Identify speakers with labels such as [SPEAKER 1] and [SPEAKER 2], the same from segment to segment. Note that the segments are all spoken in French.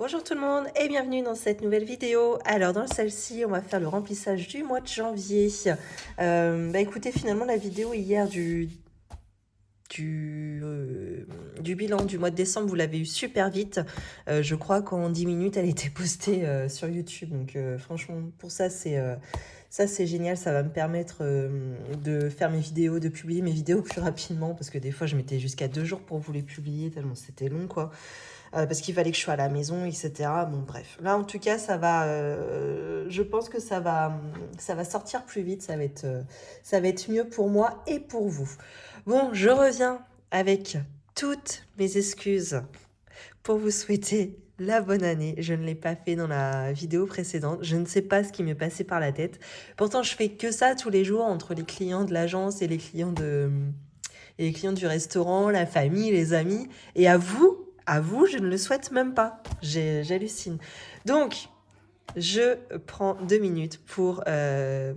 [SPEAKER 1] Bonjour tout le monde et bienvenue dans cette nouvelle vidéo. Alors dans celle-ci, on va faire le remplissage du mois de janvier. Écoutez, finalement la vidéo hier du bilan du mois de décembre, vous l'avez eu super vite. Je crois qu'en 10 minutes, elle était postée sur YouTube. Donc franchement, pour ça, c'est génial. Ça va me permettre de faire mes vidéos, de publier mes vidéos plus rapidement. Parce que des fois, je mettais jusqu'à 2 jours pour vous les publier, tellement c'était long, quoi. Parce qu'il fallait que je sois à la maison, etc. Bon, bref. Là, en tout cas, ça va. Je pense que ça va sortir plus vite. Ça va être mieux pour moi et pour vous. Bon, je reviens avec toutes mes excuses pour vous souhaiter la bonne année. Je ne l'ai pas fait dans la vidéo précédente. Je ne sais pas ce qui m'est passé par la tête. Pourtant, je fais que ça tous les jours entre les clients de l'agence et les clients du restaurant, la famille, les amis. Et à vous, je ne le souhaite même pas. J'hallucine. Donc, je prends 2 minutes pour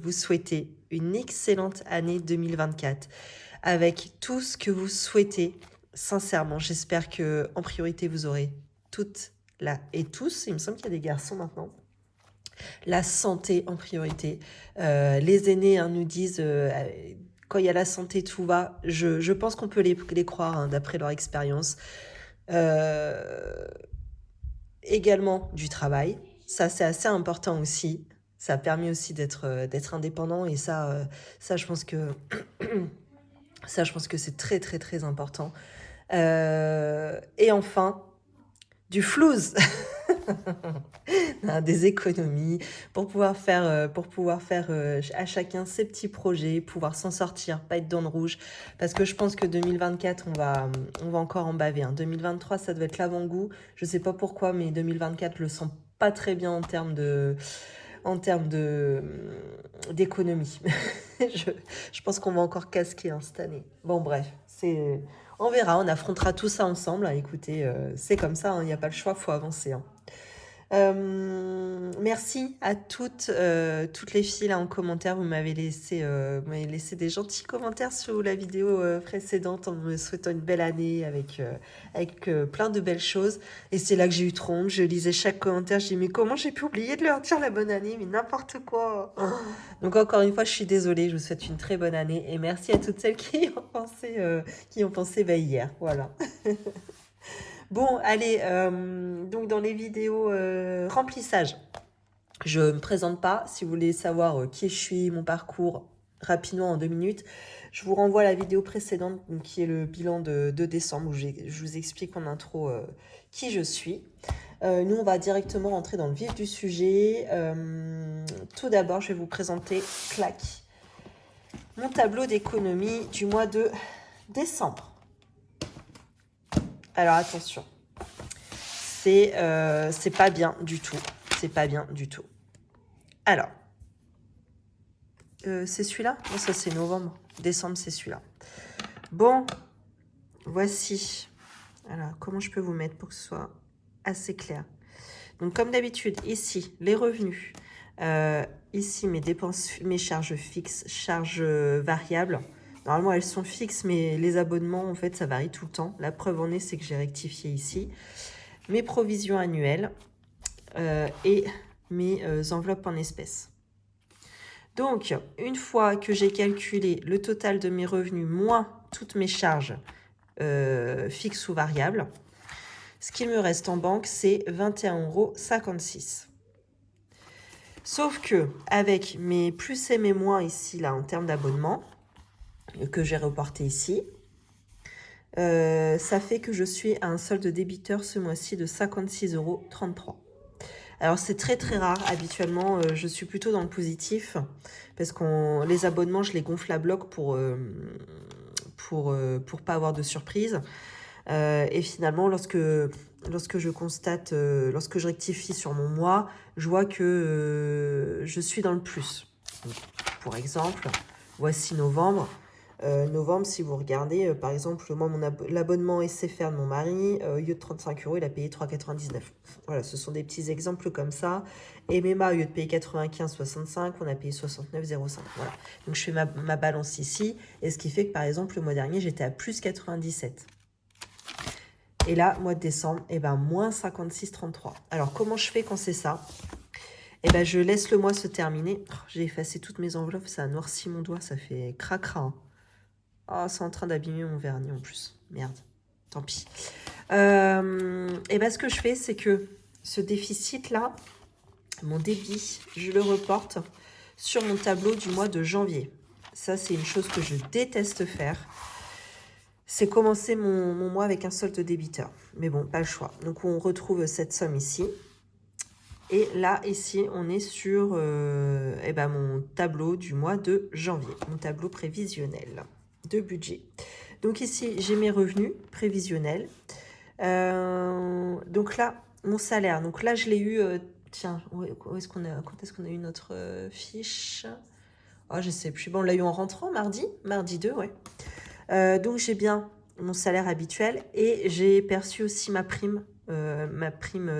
[SPEAKER 1] vous souhaiter une excellente année 2024 avec tout ce que vous souhaitez. Sincèrement, j'espère que en priorité, vous aurez toutes là et tous. Il me semble qu'il y a des garçons maintenant. La santé en priorité. Les aînés nous disent quand il y a la santé, tout va. Je pense qu'on peut les croire d'après leur expérience. Également du travail. Ça, c'est assez important aussi. Ça a permis aussi d'être indépendant et ça, je pense que c'est très, très, très important. Et enfin, du flouze. Des économies pour pouvoir faire à chacun ses petits projets, pouvoir s'en sortir, pas être dans le rouge. Parce que je pense que 2024, on va encore en baver. 2023, ça doit être l'avant-goût. Je sais pas pourquoi, mais 2024, je le sens pas très bien en termes d'économie. je pense qu'on va encore casquer cette année. Bon, bref, on verra, on affrontera tout ça ensemble. Écoutez, c'est comme ça, il n'y a pas le choix, faut avancer. Merci à toutes les filles là en commentaire. Vous m'avez laissé des gentils commentaires sous la vidéo précédente en me souhaitant une belle année avec plein de belles choses. Et c'est là que j'ai eu trop honte. Je lisais chaque commentaire. Je dis mais comment j'ai pu oublier de leur dire la bonne année? Mais n'importe quoi. Donc encore une fois, je suis désolée. Je vous souhaite une très bonne année et merci à toutes celles qui ont pensé hier. Voilà. Bon, allez, donc dans les vidéos remplissage, je ne me présente pas. Si vous voulez savoir qui je suis, mon parcours, rapidement en 2 minutes, je vous renvoie à la vidéo précédente donc, qui est le bilan de décembre où je vous explique en intro qui je suis. Nous, on va directement rentrer dans le vif du sujet. Tout d'abord, je vais vous présenter, clac, mon tableau d'économie du mois de décembre. Alors attention, c'est pas bien du tout. C'est pas bien du tout. Alors, c'est celui-là? Non, ça c'est novembre. Décembre, c'est celui-là. Bon, voici. Alors, comment je peux vous mettre pour que ce soit assez clair? Donc, comme d'habitude, ici, les revenus. Ici, mes dépenses, mes charges fixes, charges variables. Normalement, elles sont fixes, mais les abonnements, en fait, ça varie tout le temps. La preuve en est, c'est que j'ai rectifié ici. Mes provisions annuelles et mes enveloppes en espèces. Donc, une fois que j'ai calculé le total de mes revenus moins toutes mes charges fixes ou variables, ce qui me reste en banque, c'est 21,56 €. Sauf que, avec mes plus et mes moins ici, là, en termes d'abonnement, que j'ai reporté ici, ça fait que je suis à un solde débiteur ce mois-ci de 56,33 €. Alors, c'est très, très rare. Habituellement, je suis plutôt dans le positif parce que les abonnements, je les gonfle à bloc pour pas avoir de surprise. Et finalement, lorsque je constate, lorsque je rectifie sur mon mois, je vois que je suis dans le plus. Donc, pour exemple, voici novembre. Novembre, si vous regardez, par exemple, moi, l'abonnement SFR de mon mari, au lieu de 35 €, il a payé 3,99 €. Voilà, ce sont des petits exemples comme ça. Et MEMA, au lieu de payer 95,65, on a payé 69,05. Voilà. Donc, je fais ma balance ici. Et ce qui fait que, par exemple, le mois dernier, j'étais à plus 97. Et là, mois de décembre, et ben moins 56,33. Alors, comment je fais quand c'est ça? Et ben je laisse le mois se terminer. Oh, j'ai effacé toutes mes enveloppes, ça a noirci mon doigt, ça fait cracra. Hein. Oh, c'est en train d'abîmer mon vernis en plus. Merde, tant pis. Et ben ce que je fais, c'est que ce déficit-là, mon débit, je le reporte sur mon tableau du mois de janvier. Ça, c'est une chose que je déteste faire. C'est commencer mon mois avec un solde débiteur. Mais bon, pas le choix. Donc, on retrouve cette somme ici. Et là, ici, on est sur mon tableau du mois de janvier. Mon tableau prévisionnel de budget. Donc ici, j'ai mes revenus prévisionnels. Donc là, mon salaire. Donc là, je l'ai eu... tiens, où est-ce qu'on a, quand est-ce qu'on a eu notre fiche? Oh, je sais plus. Bon, on l'a eu en rentrant mardi. Mardi 2, ouais. Donc j'ai bien mon salaire habituel et j'ai perçu aussi ma prime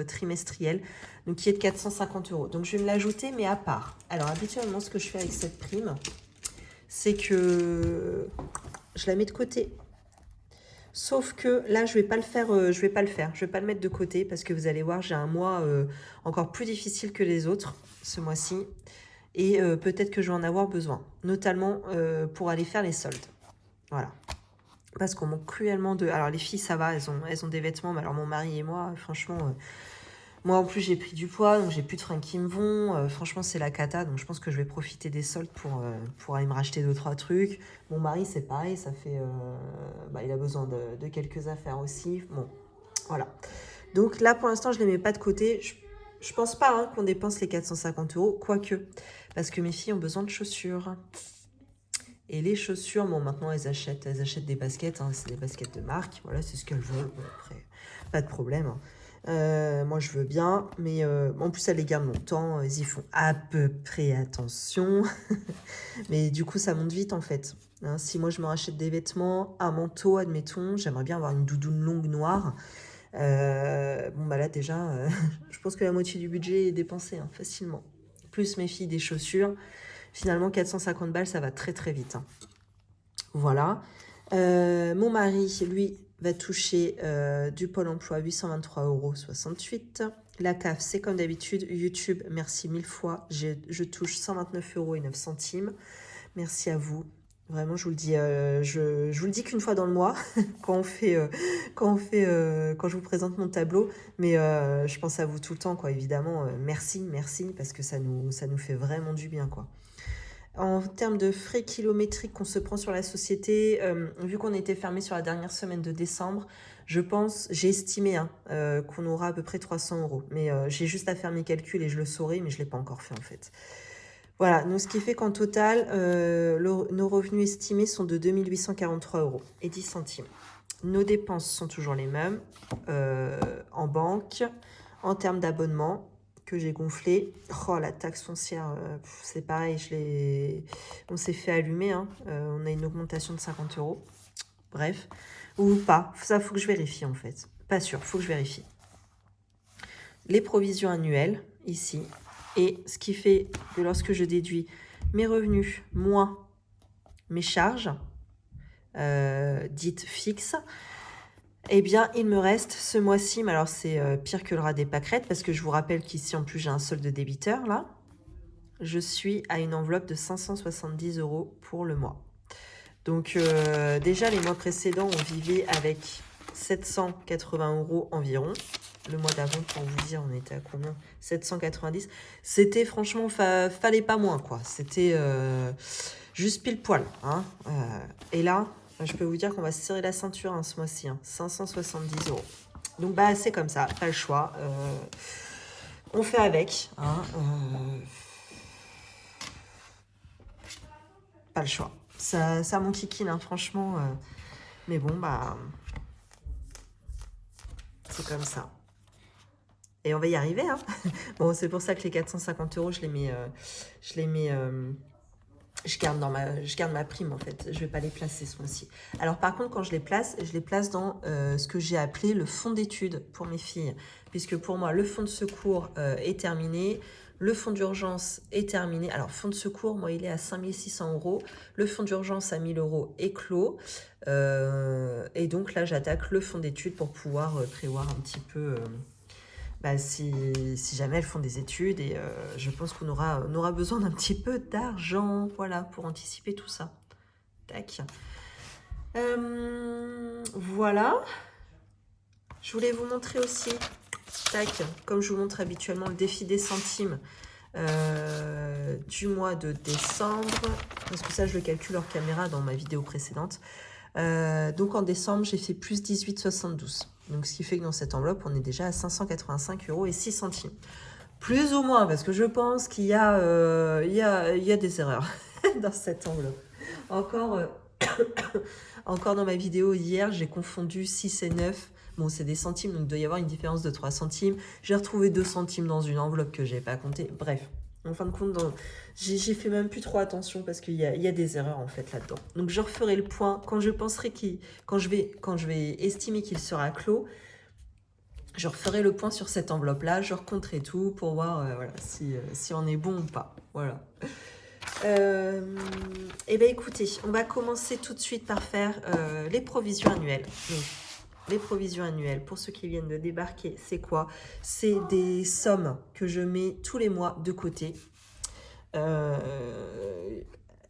[SPEAKER 1] trimestrielle, donc qui est de 450 €. Donc je vais me l'ajouter, mais à part. Alors habituellement, ce que je fais avec cette prime, c'est que je la mets de côté. Sauf que là, je vais pas le faire. Je vais pas le mettre de côté parce que vous allez voir, j'ai un mois encore plus difficile que les autres ce mois-ci. Et peut-être que je vais en avoir besoin, notamment pour aller faire les soldes. Voilà. Parce qu'on manque cruellement de... Alors les filles, ça va, elles ont des vêtements, mais alors mon mari et moi, franchement... moi en plus, j'ai pris du poids, donc j'ai plus de fringues qui me vont. Franchement, c'est la cata, donc je pense que je vais profiter des soldes pour aller me racheter 2-3 trucs. Mon mari, c'est pareil, ça fait... il a besoin de quelques affaires aussi. Bon, voilà. Donc là, pour l'instant, je ne les mets pas de côté. Je pense pas qu'on dépense les 450 €, quoique. Parce que mes filles ont besoin de chaussures. Et les chaussures, bon, maintenant, elles achètent des baskets. Hein, c'est des baskets de marque. Voilà, c'est ce qu'elles veulent. Bon, après, pas de problème. Moi, je veux bien. Mais en plus, elles les gardent longtemps. Elles y font à peu près attention. Mais du coup, ça monte vite, en fait. Hein, si moi, je me rachète des vêtements, un manteau, admettons, j'aimerais bien avoir une doudoune longue noire. Là, déjà, je pense que la moitié du budget est dépensé, hein, facilement. Plus mes filles, des chaussures. Finalement, 450 balles, ça va très très vite. Hein. Voilà. Mon mari, lui, va toucher du Pôle emploi 823,68 €. La CAF, c'est comme d'habitude. YouTube, merci 1000 fois. Je touche 129,09 €. Merci à vous. Vraiment, je vous le dis, je vous le dis qu'une fois dans le mois, quand je vous présente mon tableau, mais je pense à vous tout le temps, quoi. Évidemment, merci, parce que ça nous fait vraiment du bien, quoi. En termes de frais kilométriques qu'on se prend sur la société, vu qu'on était fermé sur la dernière semaine de décembre, j'ai estimé qu'on aura à peu près 300 €. Mais j'ai juste à faire mes calculs et je le saurai, mais je ne l'ai pas encore fait en fait. Voilà, donc ce qui fait qu'en total, nos revenus estimés sont de 2843,10 €. Nos dépenses sont toujours les mêmes en banque. En termes d'abonnement que j'ai gonflé, oh la taxe foncière, c'est pareil, on s'est fait allumer, hein. On a une augmentation de 50 €. Bref, ou pas, ça faut que je vérifie en fait. Pas sûr, faut que je vérifie. Les provisions annuelles, ici. Et ce qui fait que lorsque je déduis mes revenus moins mes charges, dites fixes, eh bien, il me reste ce mois-ci, mais alors c'est pire que le rat des pâquerettes, parce que je vous rappelle qu'ici, en plus, j'ai un solde débiteur, là. Je suis à une enveloppe de 570 € pour le mois. Donc, déjà, les mois précédents, on vivait avec 780 € environ. Le mois d'avant, pour vous dire, on était à combien? 790. C'était franchement, fallait pas moins, quoi. C'était juste pile poil. Hein. Et là, je peux vous dire qu'on va se serrer la ceinture hein, ce mois-ci. Hein. 570 €. Donc, c'est comme ça, pas le choix. On fait avec. Hein, pas le choix. Ça m'enquiquine, hein, franchement. Mais bon, c'est comme ça. Et on va y arriver. Hein. Bon, c'est pour ça que les 450 €, je garde ma prime, en fait. Je ne vais pas les placer ce mois-ci. Alors, par contre, quand je les place dans ce que j'ai appelé le fonds d'études pour mes filles. Puisque pour moi, le fonds de secours est terminé. Le fonds d'urgence est terminé. Alors, fonds de secours, moi, il est à 5600 €. Le fonds d'urgence à 1000 € est clos. Et donc là, j'attaque le fonds d'études pour pouvoir prévoir un petit peu si jamais elles font des études. Et je pense qu'on aura besoin d'un petit peu d'argent, voilà, pour anticiper tout ça. Tac. Voilà. Je voulais vous montrer aussi, tac, comme je vous montre habituellement, le défi des centimes du mois de décembre. Parce que ça, je le calcule hors caméra dans ma vidéo précédente. Donc en décembre, j'ai fait plus 18,72. Donc ce qui fait que dans cette enveloppe, on est déjà à 585 € et 6 centimes. Plus ou moins, parce que je pense qu'il y a, il y a des erreurs dans cette enveloppe. Encore dans ma vidéo hier, j'ai confondu 6 et 9. Bon, c'est des centimes, donc il doit y avoir une différence de 3 centimes. J'ai retrouvé 2 centimes dans une enveloppe que je n'ai pas comptée. Bref, en fin de compte, j'ai fait même plus trop attention parce qu'il y a des erreurs en fait là-dedans. Donc je referai le point quand je penserai quand je vais estimer qu'il sera clos. Je referai le point sur cette enveloppe-là, je recompterai tout pour voir voilà, si on est bon ou pas. Voilà. Eh bien écoutez, on va commencer tout de suite par faire les provisions annuelles. Donc, les provisions annuelles, pour ceux qui viennent de débarquer, c'est quoi? C'est des sommes que je mets tous les mois de côté.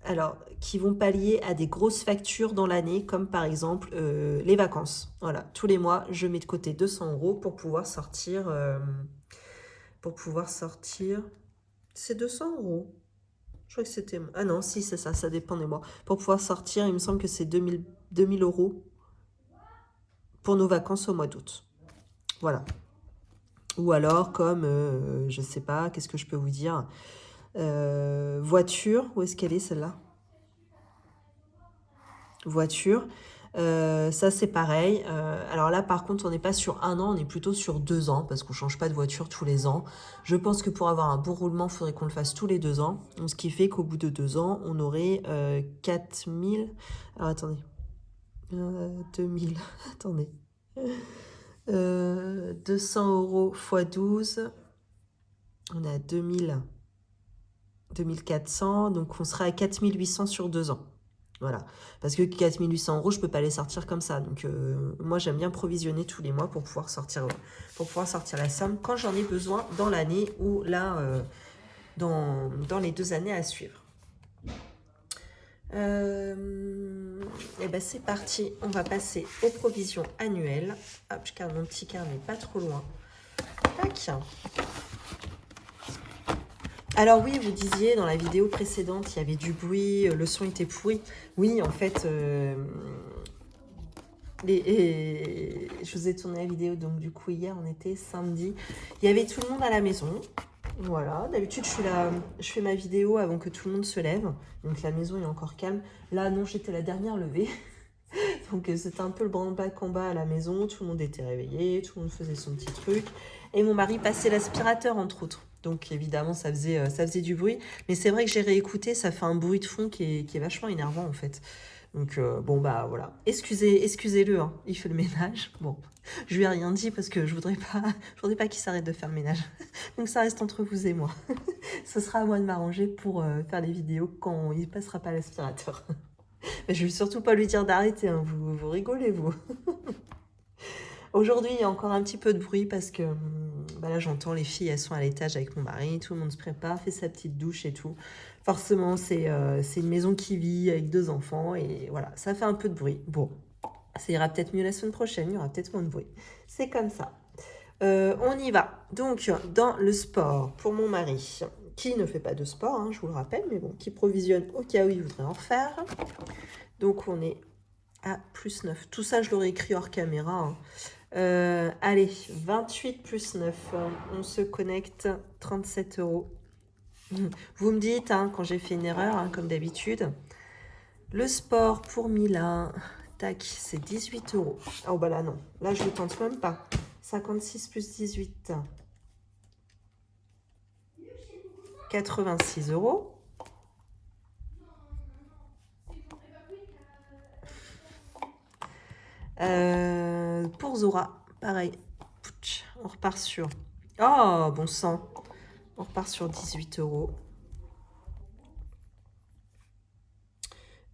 [SPEAKER 1] Alors, qui vont pallier à des grosses factures dans l'année, comme par exemple les vacances. Voilà, tous les mois, je mets de côté 200 € pour pouvoir sortir. C'est 200 €. Je crois que c'était... Ah non, si, c'est ça dépend des mois. Pour pouvoir sortir, il me semble que c'est 2000 € pour nos vacances au mois d'août. Voilà. Ou alors, comme, je sais pas, qu'est-ce que je peux vous dire, voiture, où est-ce qu'elle est celle-là? Voiture, ça c'est pareil. Alors là, par contre, on n'est pas sur 1 an, on est plutôt sur 2 ans, parce qu'on ne change pas de voiture tous les ans. Je pense que pour avoir un bon roulement, il faudrait qu'on le fasse tous les 2 ans. Donc, ce qui fait qu'au bout de 2 ans, on aurait 4000... Alors attendez. 2000... Attendez. 200 € x 12. On a 2400, donc on sera à 4800 sur 2 ans. Voilà, parce que 4800 €, je peux pas les sortir comme ça. Donc moi, j'aime bien provisionner tous les mois pour pouvoir sortir la somme quand j'en ai besoin dans l'année ou là, dans les 2 années à suivre. Et ben c'est parti, on va passer aux provisions annuelles. Hop, je garde mon petit carnet pas trop loin. Tac. Alors oui, vous disiez dans la vidéo précédente, il y avait du bruit, le son était pourri. Oui, en fait, je vous ai tourné la vidéo, donc du coup hier, on était samedi. Il y avait tout le monde à la maison. Voilà, d'habitude, je fais ma vidéo avant que tout le monde se lève. Donc la maison est encore calme. Là, non, j'étais la dernière levée. Donc c'était un peu le branle-bas de combat à la maison. Tout le monde était réveillé, tout le monde faisait son petit truc. Et mon mari passait l'aspirateur, entre autres. Donc évidemment, ça faisait du bruit. Mais c'est vrai que j'ai réécouté, ça fait un bruit de fond qui est vachement énervant en fait. Donc bon bah voilà. Excusez-le, hein, il fait le ménage. Bon, je lui ai rien dit parce que je voudrais pas qu'il s'arrête de faire le ménage. Donc ça reste entre vous et moi. Ce sera à moi de m'arranger pour faire les vidéos quand il passera pas l'aspirateur. Mais je vais surtout pas lui dire d'arrêter, hein. Vous rigolez, vous. Aujourd'hui, il y a encore un petit peu de bruit parce que là, j'entends les filles, elles sont à l'étage avec mon mari, tout le monde se prépare, fait sa petite douche et tout. Forcément, c'est une maison qui vit avec 2 enfants et voilà, ça fait un peu de bruit. Bon, ça ira peut-être mieux la semaine prochaine, il y aura peut-être moins de bruit. C'est comme ça. On y va. Donc, dans le sport, pour mon mari, qui ne fait pas de sport, hein, je vous le rappelle, mais bon, qui provisionne au cas où il voudrait en faire. Donc, on est à plus 9. Tout ça, je l'aurais écrit hors caméra, hein. Allez, 28 plus 9, on se connecte, 37 €. Vous me dites, hein, quand j'ai fait une erreur, hein, comme d'habitude. Le sport pour Mila, tac, c'est 18 €. Oh bah là non, là je ne tente même pas. 56 plus 18, 86 €. Pour Zora, pareil. On repart sur... Oh, bon sang. On repart sur 18 €.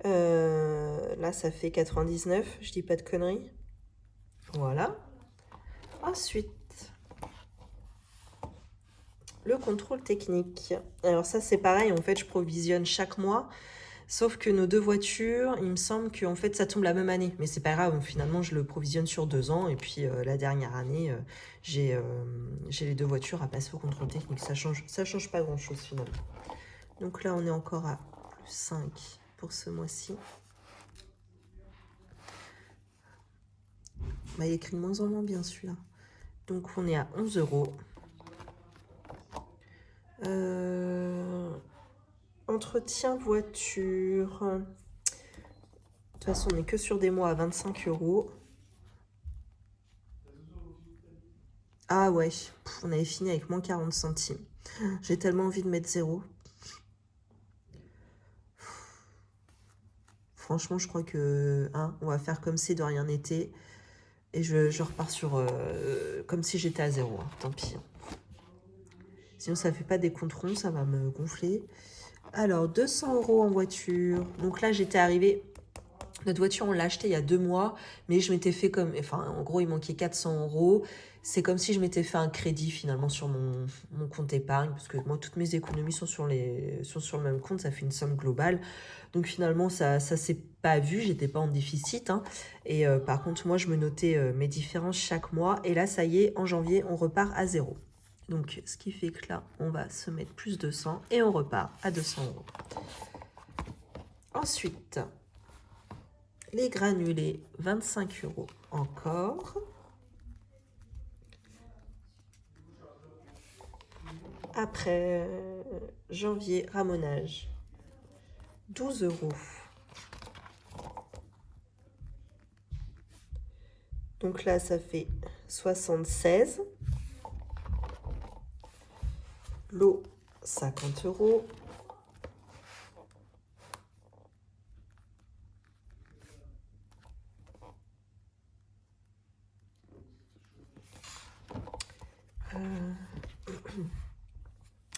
[SPEAKER 1] Là, ça fait 99, je dis pas de conneries. Voilà. Ensuite, le contrôle technique. Alors ça, c'est pareil, en fait, je provisionne chaque mois. Sauf que nos 2 voitures, il me semble que en fait, ça tombe la même année. Mais c'est pas grave, finalement, je le provisionne sur 2 ans. Et puis, la dernière année, j'ai les 2 voitures à passer au contrôle technique. Ça change pas grand-chose, finalement. Donc là, on est encore à plus 5 pour ce mois-ci. Bah, il écrit de moins en moins bien, celui-là. Donc, on est à 11 €. Entretien voiture. De toute façon, on n'est que sur des mois à 25 €. Ah ouais, on avait fini avec moins 40 centimes. J'ai tellement envie de mettre 0. Franchement, je crois que on va faire comme si de rien n'était. Et je repars sur comme si j'étais à 0. Tant pis. Sinon, ça fait pas des comptes ronds, ça va me gonfler. Alors, 200 € en voiture. Donc là, j'étais arrivée... Notre voiture, on l'a achetée il y a 2 mois, mais je m'étais fait comme... Enfin, en gros, il manquait 400 €. C'est comme si je m'étais fait un crédit, finalement, sur mon compte épargne, parce que moi, toutes mes économies sont sur le même compte, ça fait une somme globale. Donc, finalement, ça s'est pas vu, j'étais pas en déficit. Et par contre, moi, je me notais mes différences chaque mois. Et là, ça y est, en janvier, on repart à 0. Donc, ce qui fait que là, on va se mettre plus 200 et on repart à 200 €. Ensuite... les granulés, 25 € encore. Après, janvier, ramonage, 12 €. Donc là, ça fait 76. L'eau, 50 €.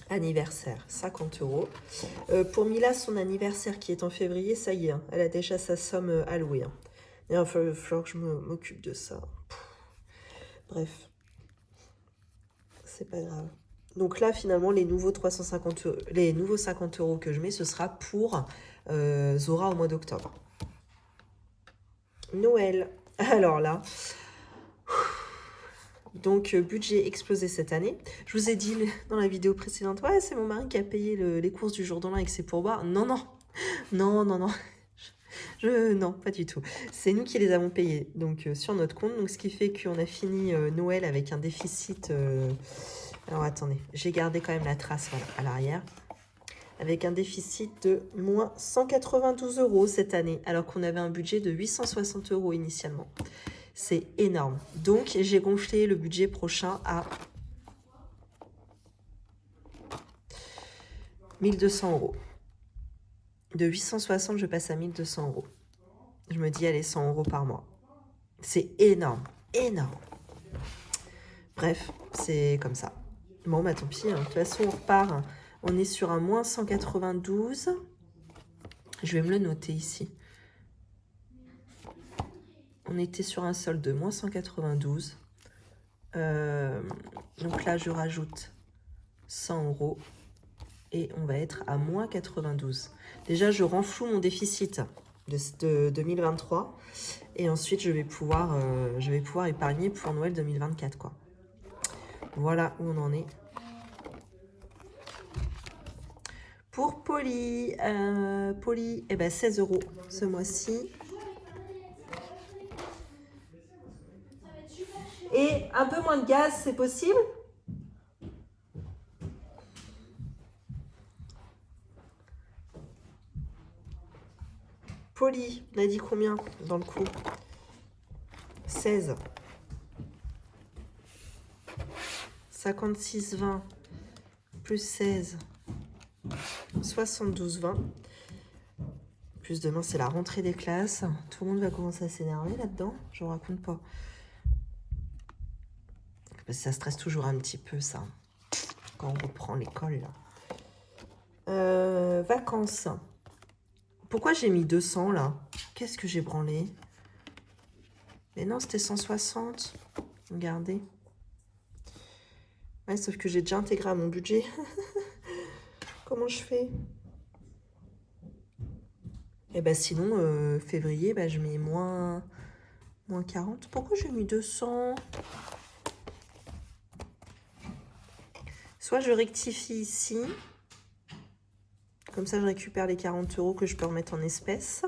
[SPEAKER 1] Anniversaire, 50 €. Pour Mila, son anniversaire qui est en février, ça y est, elle a déjà sa somme allouée. Il va falloir que je m'occupe de ça. Bref, c'est pas grave. Donc là, finalement, les nouveaux 350 €, les nouveaux 50 € que je mets, ce sera pour Zora au mois d'octobre. Noël. Alors là, donc budget explosé cette année. Je vous ai dit dans la vidéo précédente, ouais, c'est mon mari qui a payé les courses du jour de l'an avec ses pourboires. Non, non, non, non, non. Non, pas du tout. C'est nous qui les avons payés, donc sur notre compte. Donc ce qui fait qu'on a fini Noël avec un déficit... alors attendez, j'ai gardé quand même la trace voilà, à l'arrière. Avec un déficit de moins 192 € cette année, alors qu'on avait un budget de 860 € initialement. C'est énorme. Donc, j'ai gonflé le budget prochain à 1200 €. De 860, je passe à 1200 €. Je me dis, allez, 100 € par mois. C'est énorme, énorme. Bref, c'est comme ça. Bon, bah tant pis. De toute façon, on repart. On est sur un moins 192. Je vais me le noter ici. On était sur un solde de moins 192. Donc là, je rajoute 100 € et on va être à moins 92. Déjà, je renfloue mon déficit de 2023 et ensuite, je vais pouvoir épargner pour Noël 2024, quoi. Voilà où on en est. Pour Polly, eh ben 16 € ce mois-ci. Et un peu moins de gaz, c'est possible? Polly, on a dit combien dans le coup? 16. 56,20 plus 16. 72,20. Plus demain, c'est la rentrée des classes. Tout le monde va commencer à s'énerver là-dedans. Je vous raconte pas. Parce que ça stresse toujours un petit peu, ça. quand on reprend l'école, là. Vacances. Pourquoi j'ai mis 200, là? Qu'est-ce que j'ai branlé? Mais non, c'était 160. Regardez. Ouais, sauf que j'ai déjà intégré à mon budget. Comment je fais? Et ben sinon, février, je mets moins 40. Pourquoi j'ai mis 200? Soit je rectifie ici. Comme ça, je récupère les 40 € que je peux remettre en espèces.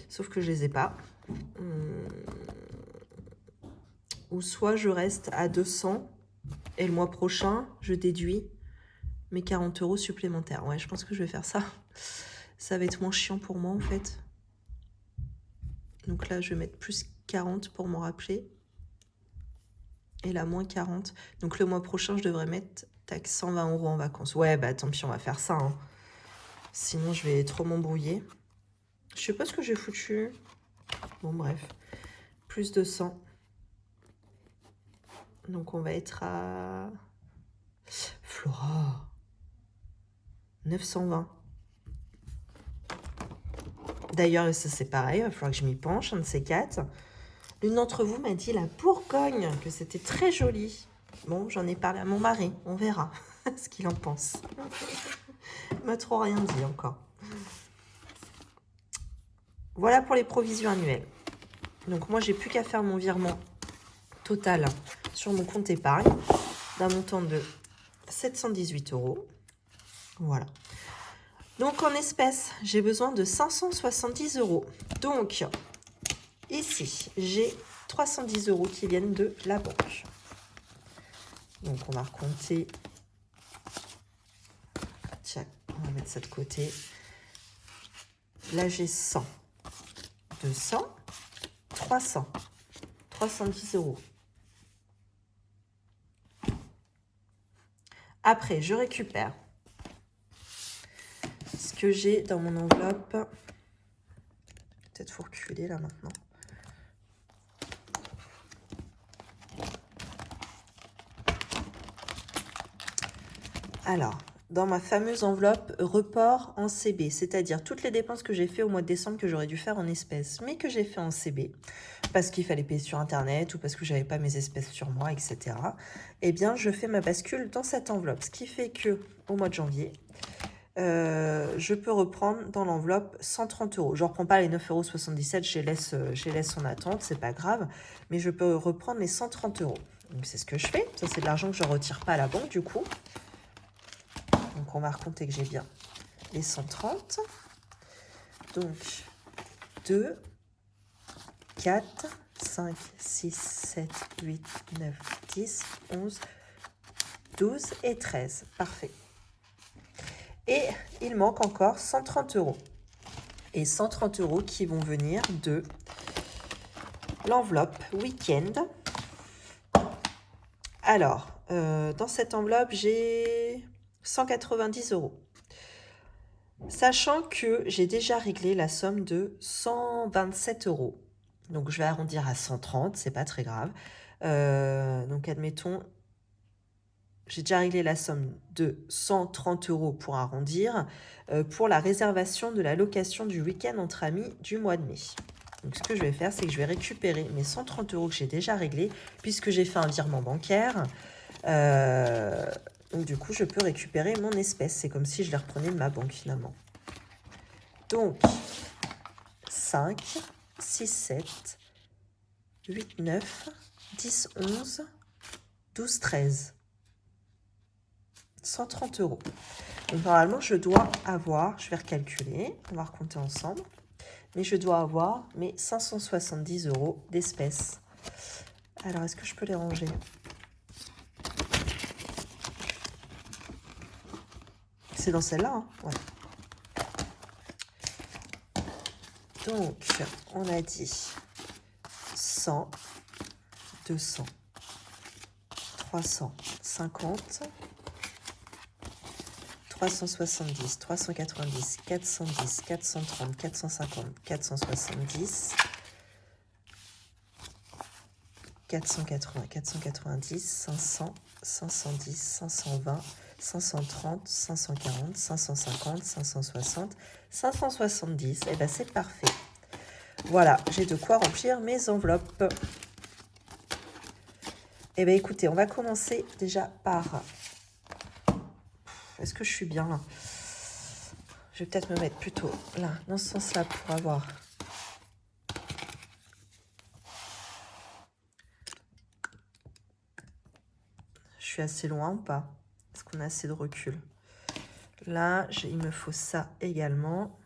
[SPEAKER 1] Sauf que je les ai pas. Ou soit je reste à 200 et le mois prochain, je déduis mes 40 € supplémentaires. Ouais, je pense que je vais faire ça. Ça va être moins chiant pour moi, en fait. Donc là, je vais mettre plus 40 pour m'en rappeler. Et là, moins 40. Donc le mois prochain, je devrais mettre tac, 120 € en vacances. Ouais, tant pis, on va faire ça. Hein. Sinon, je vais trop m'embrouiller. Je sais pas ce que j'ai foutu. Bon, bref. Plus 200. Donc on va être à... Flora. 920. D'ailleurs, ça c'est pareil, il va falloir que je m'y penche, un de ces quatre. L'une d'entre vous m'a dit la Bourgogne, que c'était très joli. Bon, j'en ai parlé à mon mari, on verra ce qu'il en pense. Il m'a trop rien dit encore. Voilà pour les provisions annuelles. Donc moi, j'ai plus qu'à faire mon virement total sur mon compte épargne d'un montant de 718 €. Voilà. Donc en espèces, j'ai besoin de 570 €. Donc ici, j'ai 310 € qui viennent de la banque. Donc on va recompter. Tiens, on va mettre ça de côté. Là j'ai 100, 200, 300, 310 €. Après, je récupère ce que j'ai dans mon enveloppe. Peut-être faut reculer là maintenant. Alors, dans ma fameuse enveloppe report en CB, c'est-à-dire toutes les dépenses que j'ai fait au mois de décembre que j'aurais dû faire en espèces, mais que j'ai fait en CB, parce qu'il fallait payer sur Internet ou parce que j'avais pas mes espèces sur moi, etc. Eh bien, je fais ma bascule dans cette enveloppe, ce qui fait que au mois de janvier, je peux reprendre dans l'enveloppe 130 €. Je ne reprends pas les 9,77 €, je les laisse en attente, c'est pas grave, mais je peux reprendre les 130 €. Donc c'est ce que je fais, ça c'est de l'argent que je ne retire pas à la banque du coup. Donc on va recompter que j'ai bien les 130. Donc 2, 4, 5, 6, 7, 8, 9, 10, 11, 12 et 13. Parfait. Et il manque encore 130 €. Et 130 € qui vont venir de l'enveloppe week-end. Alors, dans cette enveloppe, j'ai 190 €. Sachant que j'ai déjà réglé la somme de 127 €. Donc, je vais arrondir à 130, c'est pas très grave. Donc, admettons, j'ai déjà réglé la somme de 130 € pour arrondir, pour la réservation de la location du week-end entre amis du mois de mai. Donc, ce que je vais faire, c'est que je vais récupérer mes 130 € que j'ai déjà réglés, puisque j'ai fait un virement bancaire. Donc, du coup, je peux récupérer mon espèce. C'est comme si je les reprenais de ma banque, finalement. Donc, 5, 6, 7, 8, 9, 10, 11, 12, 13. 130 €. Donc, normalement, je dois avoir, je vais recalculer, on va recompter ensemble, mais je dois avoir mes 570 € d'espèces. Alors, est-ce que je peux les ranger ? C'est dans celle-là, hein ? Ouais. Donc, on a dit 100, 200, 350, 370, 390, 410, 430, 450, 470, 480, 490, 500, 510, 520, 530, 540, 550, 560, 570. Et ben c'est parfait. Voilà, j'ai de quoi remplir mes enveloppes. Et ben écoutez, on va commencer déjà par... Est-ce que je suis bien là? Je vais peut-être me mettre plutôt là, dans ce sens-là, pour avoir... Je suis assez loin ou pas? Est-ce qu'on a assez de recul? Là, il me faut ça également.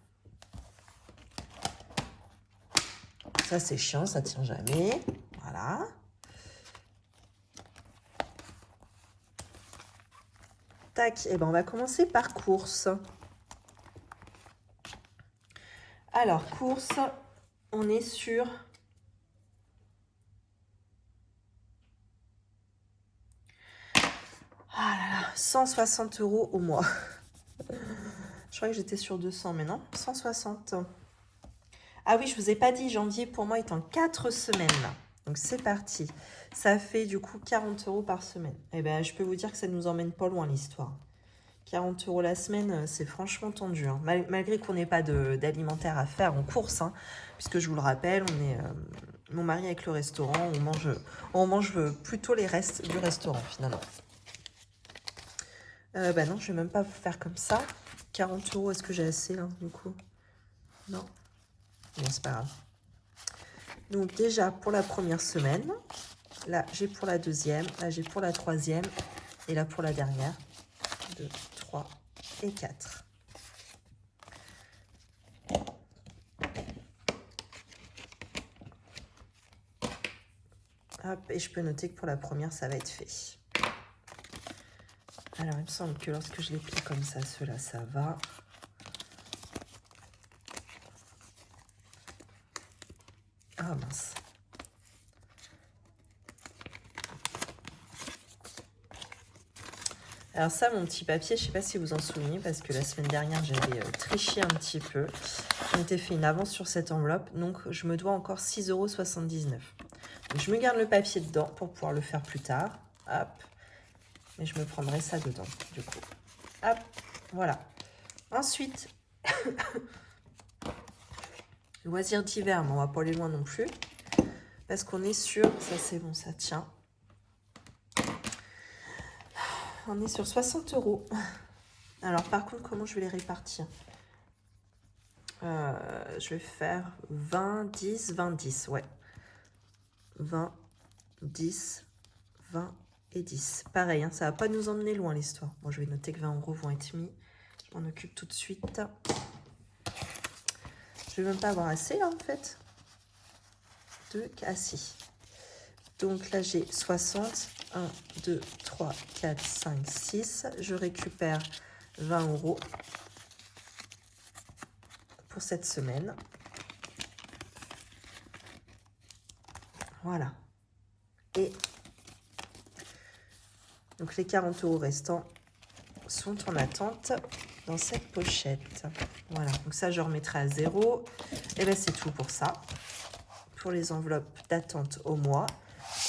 [SPEAKER 1] Ça, c'est chiant, ça tient jamais. Voilà. Tac, et ben on va commencer par course. Alors, course, on est sur... Ah là là, 160 € au mois. Je croyais que j'étais sur 200, mais non, 160. Ah oui, je vous ai pas dit, janvier pour moi est en 4 semaines. Donc c'est parti. Ça fait du coup 40 € par semaine. Et ben je peux vous dire que ça ne nous emmène pas loin l'histoire. 40 € la semaine, c'est franchement tendu. Hein. Malgré qu'on n'ait pas d'alimentaire à faire en course, hein, puisque je vous le rappelle, on est mon mari avec le restaurant, on mange plutôt les restes du restaurant finalement. Bah non, je vais même pas faire comme ça. 40 €, est-ce que j'ai assez là, du coup? Non. Bon, c'est pas grave. Donc déjà pour la première semaine, là j'ai pour la deuxième, là j'ai pour la troisième, et là pour la dernière. 2, 3 et 4. Hop, et je peux noter que pour la première, ça va être fait. Alors, il me semble que lorsque je les plie comme ça, ceux-là, ça va. Ah mince. Alors ça, mon petit papier, je ne sais pas si vous en souvenez, parce que la semaine dernière, j'avais triché un petit peu. Je m'étais fait une avance sur cette enveloppe, donc je me dois encore 6,79 €. Donc je me garde le papier dedans pour pouvoir le faire plus tard. Hop. Et je me prendrai ça dedans, du coup. Hop, voilà. Ensuite, loisirs d'hiver, mais on va pas aller loin non plus. Parce qu'on est sur... Ça, c'est bon, ça tient. On est sur 60 €. Alors, par contre, comment je vais les répartir? Je vais faire 20, 10, 20, 10, ouais. 20, 10, 20 et 10. Pareil, hein, ça va pas nous emmener loin, l'histoire. Bon, je vais noter que 20 € vont être mis. Je m'en occupe tout de suite. Je vais même pas avoir assez, là, en fait. Ah, si. Donc là, j'ai 60. 1, 2, 3, 4, 5, 6. Je récupère 20 € pour cette semaine. Voilà. Et donc les 40 € restants sont en attente dans cette pochette. Voilà, donc ça je remettrai à 0. Et bien c'est tout pour ça. Pour les enveloppes d'attente au mois.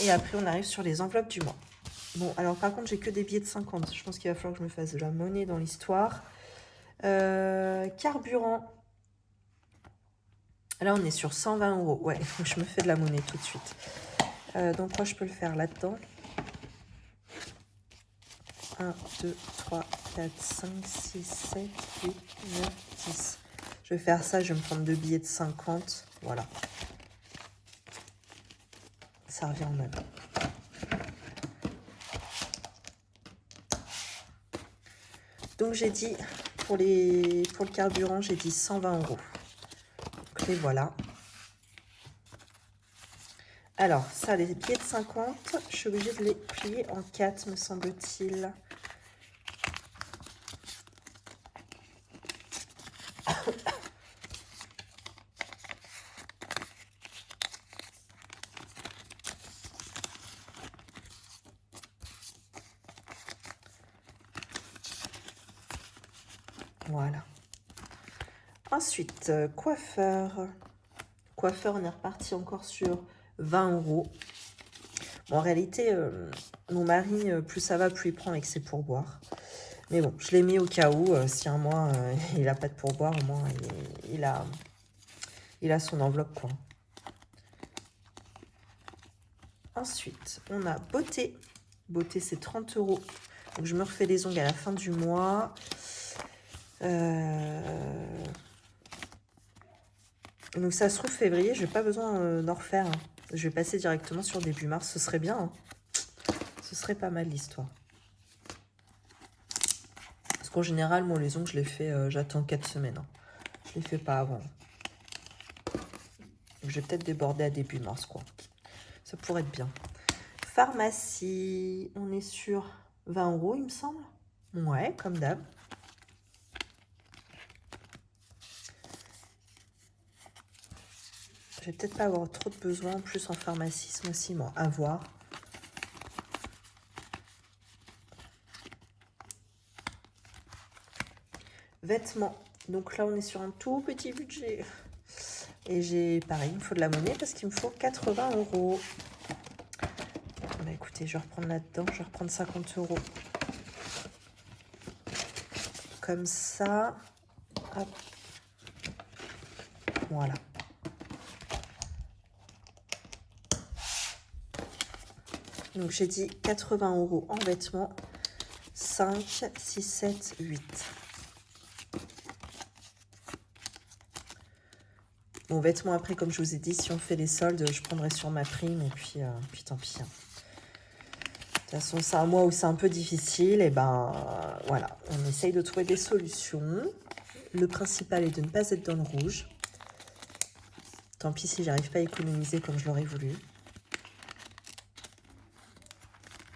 [SPEAKER 1] Et après on arrive sur les enveloppes du mois. Bon, alors par contre j'ai que des billets de 50. Je pense qu'il va falloir que je me fasse de la monnaie dans l'histoire. Carburant. Là on est sur 120 €. Ouais, il faut que je me fais de la monnaie tout de suite. Donc moi je peux le faire là-dedans. 1, 2, 3, 4, 5, 6, 7, 8, 9, 10. Je vais faire ça, je vais me prendre 2 billets de 50. Voilà. Ça revient au même. Donc j'ai dit, pour le carburant, j'ai dit 120 €. Donc les voilà. Alors, ça, les billets de 50, je suis obligée de les plier en 4, me semble-t-il. Voilà. Ensuite, coiffeur. Coiffeur, on est reparti encore sur 20 €. Bon, en réalité, mon mari, plus ça va, plus il prend avec ses pourboires. Mais bon, je l'ai mis au cas où, si un mois, il n'a pas de pourboire, au moins, il a son enveloppe, quoi. Ensuite, on a Beauté. Beauté, c'est 30 €. Donc, je me refais les ongles à la fin du mois. Donc, ça se trouve, février, je n'ai pas besoin d'en refaire. Hein. Je vais passer directement sur début mars. Ce serait bien. Hein. Ce serait pas mal, l'histoire. Parce qu'en général, moi, les ongles, je les fais, j'attends 4 semaines. Hein. Je les fais pas avant. Donc, je vais peut-être déborder à début mars, quoi. Ça pourrait être bien. Pharmacie, on est sur 20 €, il me semble. Ouais, comme d'hab. Je vais peut-être pas avoir trop de besoin en plus en pharmacie ce mois-ci, bon, à voir. Vêtements. Donc là, on est sur un tout petit budget. Et j'ai, pareil, il me faut de la monnaie parce qu'il me faut 80 €. Bah écoutez, je vais reprendre là-dedans, je vais reprendre 50 €. Comme ça. Hop. Voilà. Donc j'ai dit 80 € en vêtements. 5, 6, 7, 8. Bon, vêtements après, comme je vous ai dit, si on fait les soldes, je prendrai sur ma prime et puis tant pis. Hein. De toute façon, c'est un mois où c'est un peu difficile. Et ben voilà, on essaye de trouver des solutions. Le principal est de ne pas être dans le rouge. Tant pis si j'arrive pas à économiser comme je l'aurais voulu.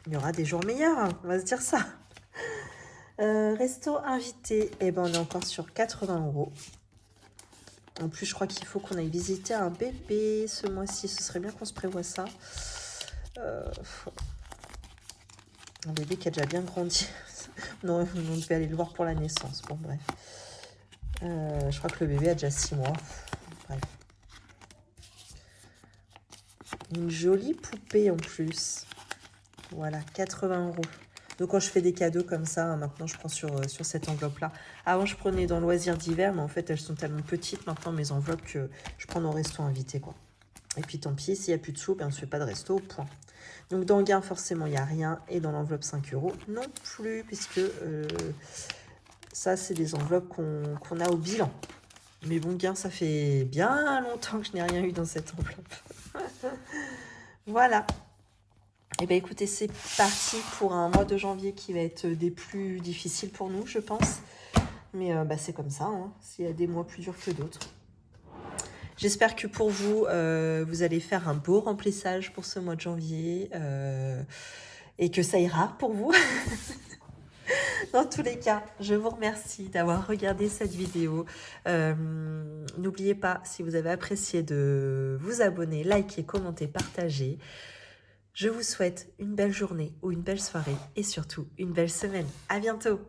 [SPEAKER 1] Il y aura des jours meilleurs, hein, on va se dire ça. Resto invité, et ben on est encore sur 80 €. En plus, je crois qu'il faut qu'on aille visiter un bébé ce mois-ci. Ce serait bien qu'on se prévoie ça. Un bébé qui a déjà bien grandi. Non, on devait aller le voir pour la naissance. Bon, bref. Je crois que le bébé a déjà 6 mois. Bref. Une jolie poupée en plus. Voilà, 80 €. Donc quand je fais des cadeaux comme ça, hein, maintenant je prends sur cette enveloppe-là. Avant je prenais dans loisirs d'hiver, mais en fait elles sont tellement petites maintenant mes enveloppes que je prends au resto invité, quoi. Et puis tant pis, s'il n'y a plus de sous, ben, on ne se fait pas de resto, point. Donc dans le gain forcément il n'y a rien, et dans l'enveloppe 5 € non plus, puisque ça c'est des enveloppes qu'on a au bilan. Mais bon, gain, ça fait bien longtemps que je n'ai rien eu dans cette enveloppe. Voilà. Eh bien, écoutez, c'est parti pour un mois de janvier qui va être des plus difficiles pour nous, je pense. Mais c'est comme ça, hein, s'il y a des mois plus durs que d'autres. J'espère que pour vous, vous allez faire un beau remplissage pour ce mois de janvier et que ça ira pour vous. Dans tous les cas, je vous remercie d'avoir regardé cette vidéo. N'oubliez pas, si vous avez apprécié, de vous abonner, liker, commenter, partager. Je vous souhaite une belle journée ou une belle soirée et surtout une belle semaine. À bientôt!